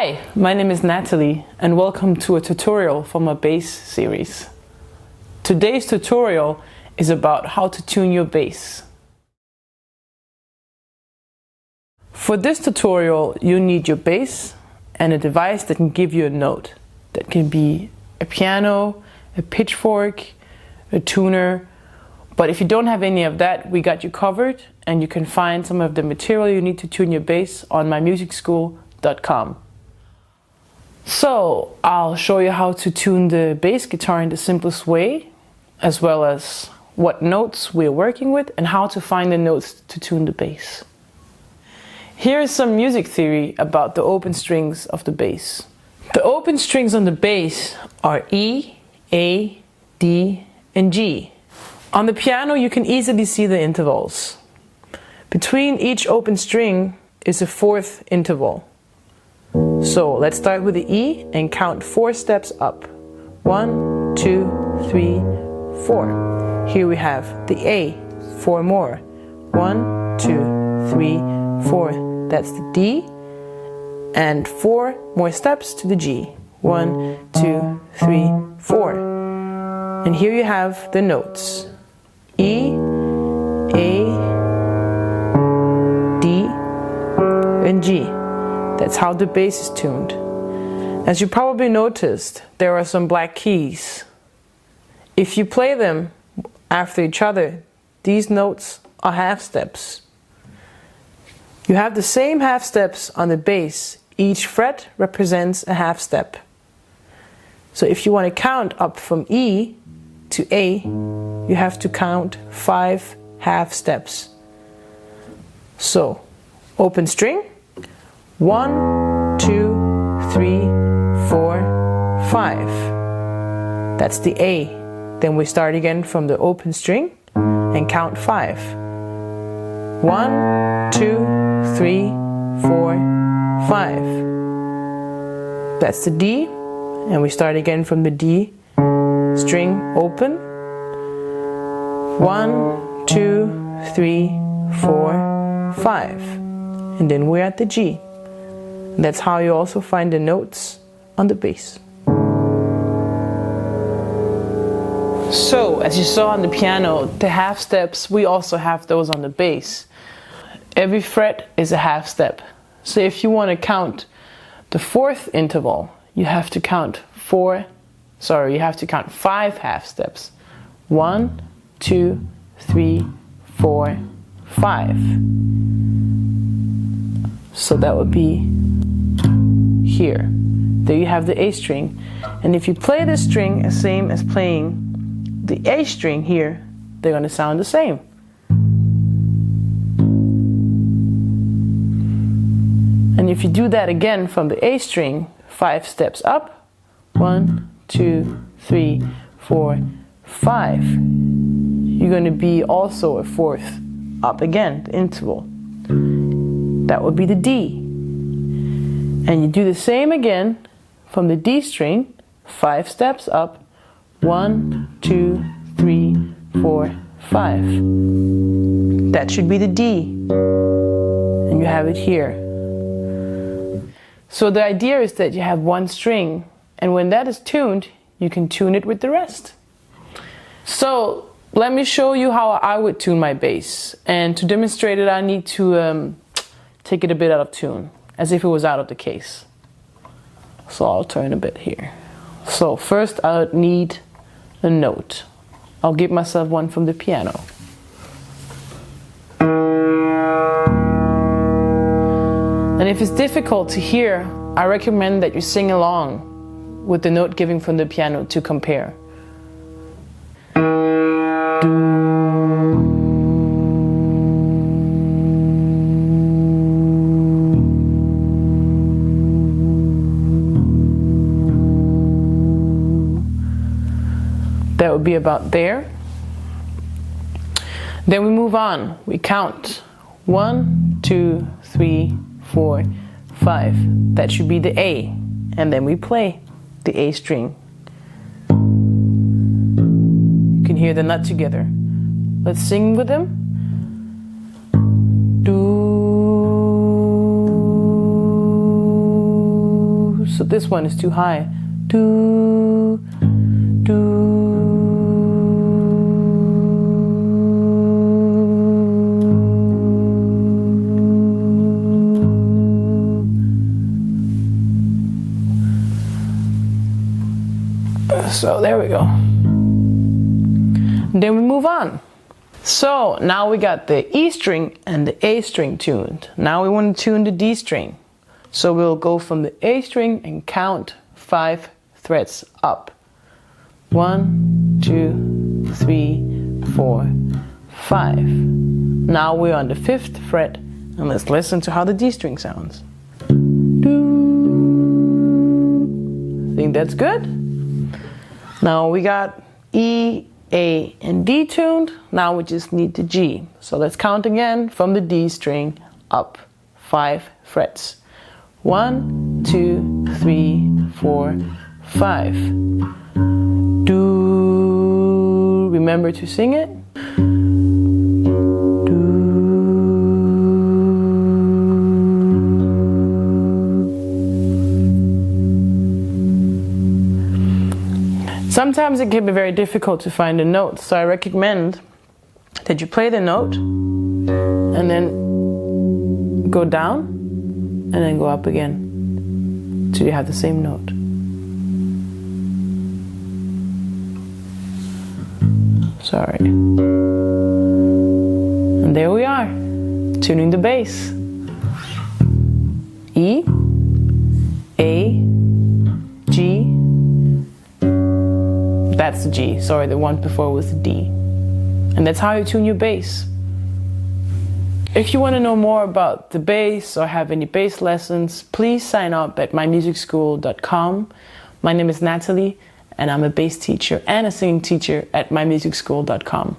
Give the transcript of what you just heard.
Hi, my name is Natalie and welcome to a tutorial for my bass series. Today's tutorial is about how to tune your bass. For this tutorial you need your bass and a device that can give you a note. That can be a piano, a pitchfork, a tuner. But if you don't have any of that, we got you covered and you can find some of the material you need to tune your bass on MyMusicSchool.com. So I'll show you how to tune the bass guitar in the simplest way, as well as what notes we're working with and how to find the notes to tune the bass. Here is some music theory about the open strings of the bass. The open strings on the bass are E, A, D, and G. On the piano you can easily see the intervals. Between each open string is a fourth interval. So let's start with the E and count 4 steps up. 1, 2, 3, 4. Here we have the A, 4 more. 1, 2, 3, 4. That's the D. And 4 more steps to the G. 1, 2, 3, 4. And here you have the notes. E, A, D, and G. That's how the bass is tuned. As you probably noticed, there are some black keys. If you play them after each other, these notes are half steps. You have the same half steps on the bass. Each fret represents a half step. So if you want to count up from E to A, you have to count 5 half steps. So, open string. 1, 2, 3, 4, 5. That's the A. Then we start again from the open string and count 5. 1, 2, 3, 4, 5. That's the D. And we start again from the D string open. 1, 2, 3, 4, 5. And then we're at the G. That's how you also find the notes on the bass. So, as you saw on the piano, the half steps, we also have those on the bass. Every fret is a half step. So if you want to count the fourth interval, you have to count 5 half steps. 1, 2, 3, 4, 5. So that would be here. There you have the A string. And if you play this string the same as playing the A string here, they're going to sound the same. And if you do that again from the A string, 5 steps up, 1, 2, 3, 4, 5, you're going to be also a fourth up again, the interval. That would be the D. And you do the same again from the D string, 5 steps up, 1, 2, 3, 4, 5. That should be the D. And you have it here. So the idea is that you have one string, and when that is tuned, you can tune it with the rest. So let me show you how I would tune my bass. And to demonstrate it, I need to take it a bit out of tune, as if it was out of the case. So I'll turn a bit here. So first I would need a note. I'll give myself one from the piano. And if it's difficult to hear, I recommend that you sing along with the note giving from the piano to compare. That would be about there. Then we move on. We count 1, 2, 3, 4, 5. That should be the A. And then we play the A string. You can hear them not together. Let's sing with them. Do. this one is too high. Do, do. So there we go. Then we move on. So now we got the E string and the A string tuned. Now we want to tune the D string. So we'll go from the A string and count 5 frets up. 1, 2, 3, 4, 5. Now we're on the 5th fret, and let's listen to how the D string sounds. Think that's good? Now we got E, A, and D tuned. Now we just need the G. So let's count again from the D string up 5 frets. 1, 2, 3, 4, 5. Do. Remember to sing it. Sometimes it can be very difficult to find the notes, so I recommend that you play the note and then go down and then go up again till you have the same note. Sorry. And there we are, tuning the bass. E, A, G. That's the G, sorry, the one before was the D. And that's how you tune your bass. If you want to know more about the bass or have any bass lessons, please sign up at MyMusicSchool.com. My name is Natalie, and I'm a bass teacher and a singing teacher at MyMusicSchool.com.